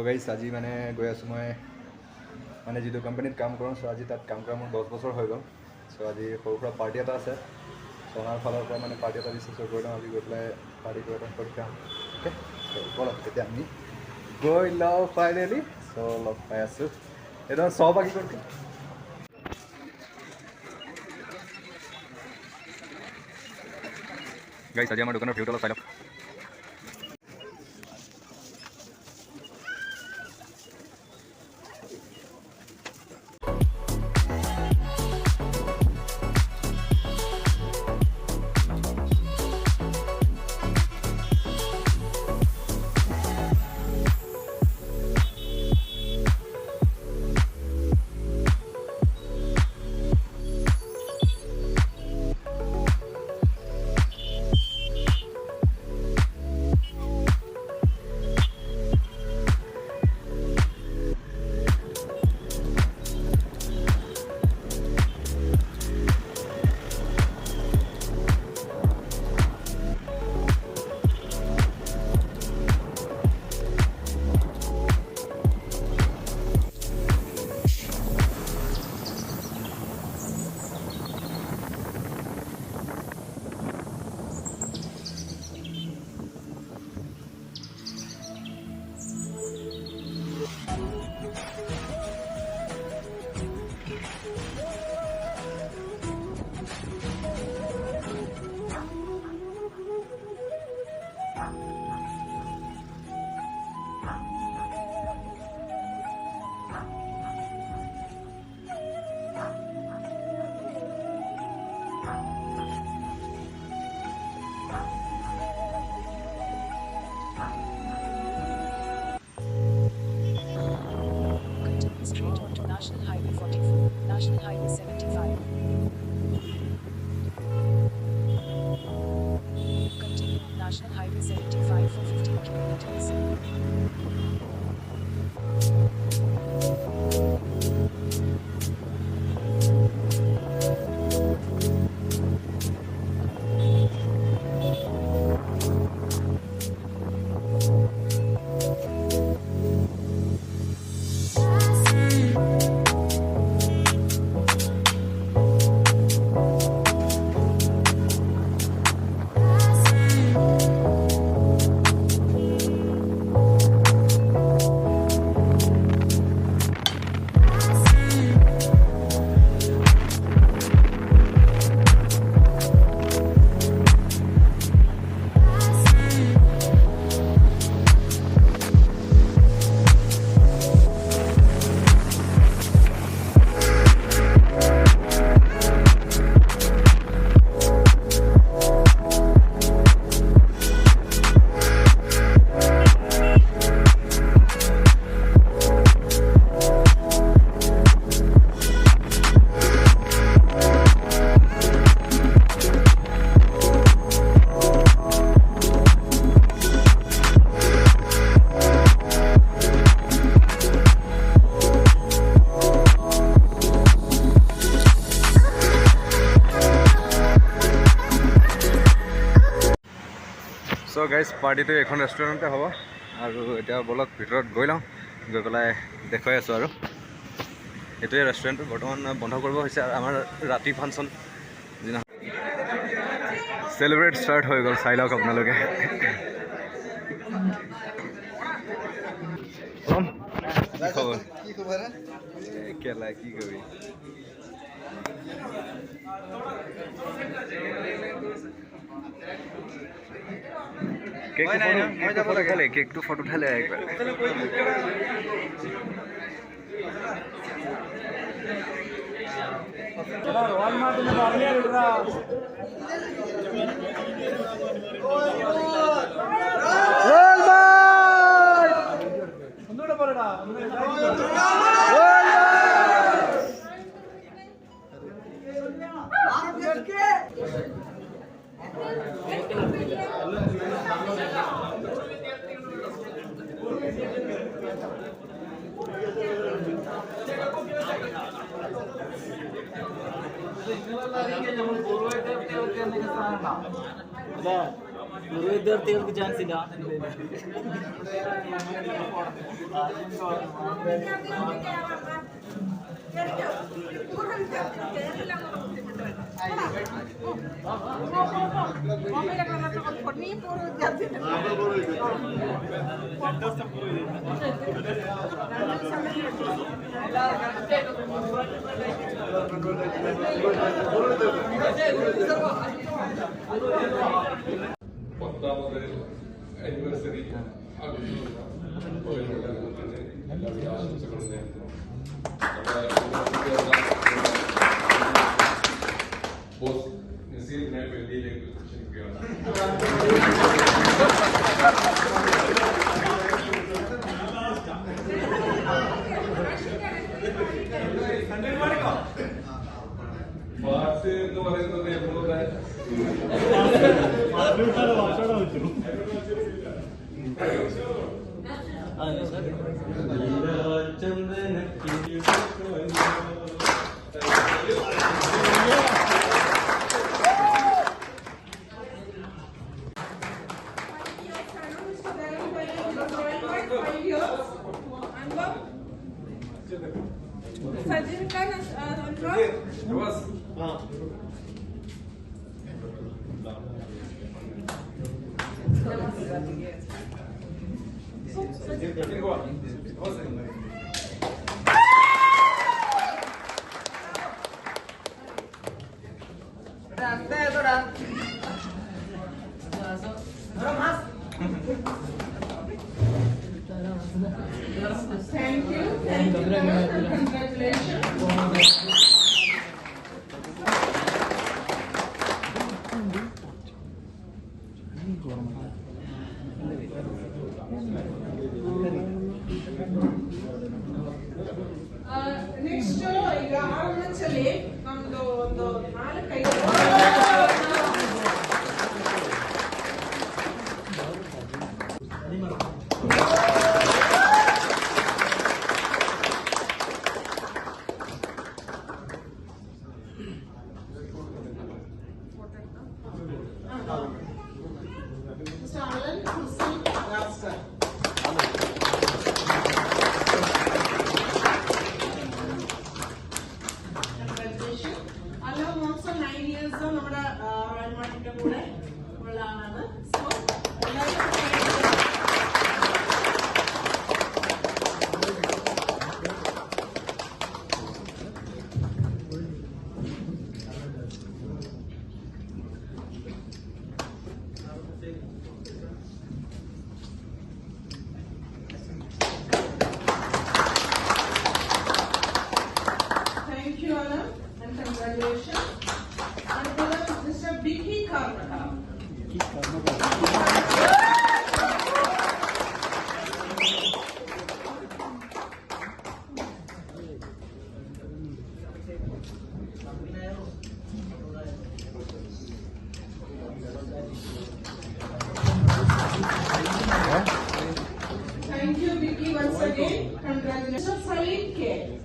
Guys আজি মানে গৈ আছোঁ মই মানে যিটো কোম্পানীত কাম কৰোঁ চ' আজি তাত কাম কৰা মোৰ 10 বছৰ হৈ গ'ল চ' আজি সৰু সুৰা পাৰ্টি এটা আছে চ' আমাৰ ফালৰ পৰা মানে পাৰ্টি এটা দিছে চ' গৈ লওঁ আজি গৈ পেলাই পাৰ্টিটো এটা কৰি খাম অ'কে চ' ব'লক তেতিয়া আমি গৈ লওঁ ফাইনেলি চ' লগ পাই আছোঁ এইটো চব বাকী কৰি গাইজ আজি আমাৰ দোকানৰ ভিউটো অলপ চাই লওক National Highway 44, National Highway 75. Continue on National Highway 75 for 15 kilometers. So guys, পাৰ্টিটো এখন ৰেষ্টুৰেণ্টতে হ'ব আৰু এতিয়া বলক ভিতৰত গৈ লওঁ গৈ পেলাই দেখুৱাই আছোঁ আৰু এইটোৱে ৰেষ্টুৰেণ্টটো বৰ্তমান বন্ধ কৰিব হৈছে আৰু আমাৰ ৰাতি ফাংচন যিদিনা চেলিব্ৰেট ষ্টাৰ্ট হৈ গ'ল চাই লওক আপোনালোকে কি খবৰ কেলা কি কবি केक तो फोटो उठा ले एक बार പൂർവ്വ വിദ്യാർത്ഥികൾക്ക് ചാൻസ് ഇല്ല. പത്താമത് ആനിവേഴ്സറി എല്ലാവിധ ആശംസകളും നേരുന്നു. ബോസ് നസീറിനെ വെള്ളിയിലേക്ക് ക്ഷണിക്കുകയാണ്. മാർച്ച് എന്ന് പറയുന്നത് നമ്മളുടെ Thank you. Congratulations. Next, ಈಗ ಆರ್ಮನ್ಸಲ್ಲಿ ನಮ್ದು ಒಂದು 4-5 Thank you, Anna, and congratulations. And Mr. Vicky Karnaka. Thank you, Vicky, once again. Congratulations, Salim K.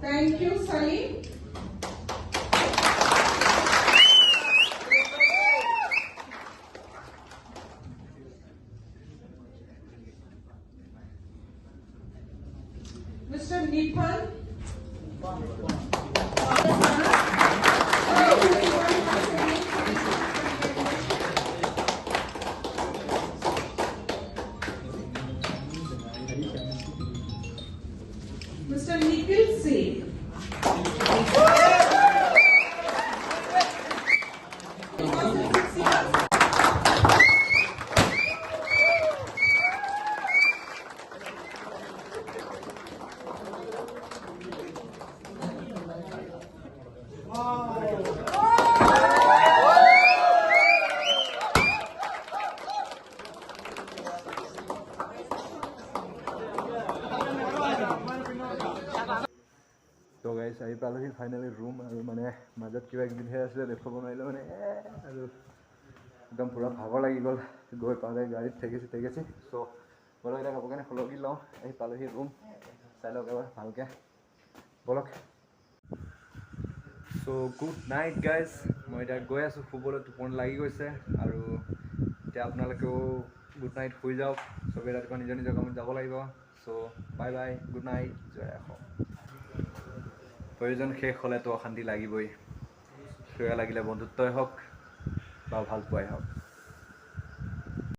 Thank you, Salim. Mr. Nipan. Mr. Nikhil Singh. চ' গাইছ আহি পালোহি ফাইনেলি ৰুম আৰু মানে মাজত কিবা কিবি ধেৰ আছিলে দেখুৱাব নোৱাৰিলোঁ মানে আৰু একদম পূৰা ভাগৰ লাগি গ'ল গৈ পালে গাড়ীত ঠেকেছি চ' বলক এতিয়া কাপোৰ কানি সলকি লওঁ আহি পালোহি ৰুম চাই লওক এবাৰ ভালকৈ বলক চ' গুড নাইট গাইজ মই এতিয়া গৈ আছোঁ শুবলৈ টোপনি লাগি গৈছে আৰু এতিয়া আপোনালোকেও গুড নাইট শুই যাওক চবেই ৰাতিপুৱা নিজৰ নিজৰ কামত যাব লাগিব চ' বাই বাই গুড নাইট জয় অসম প্ৰয়োজন শেষ হ'লেতো অশান্তি লাগিবই সেয়া লাগিলে বন্ধুত্বই হওক বা ভালপোৱাই হওক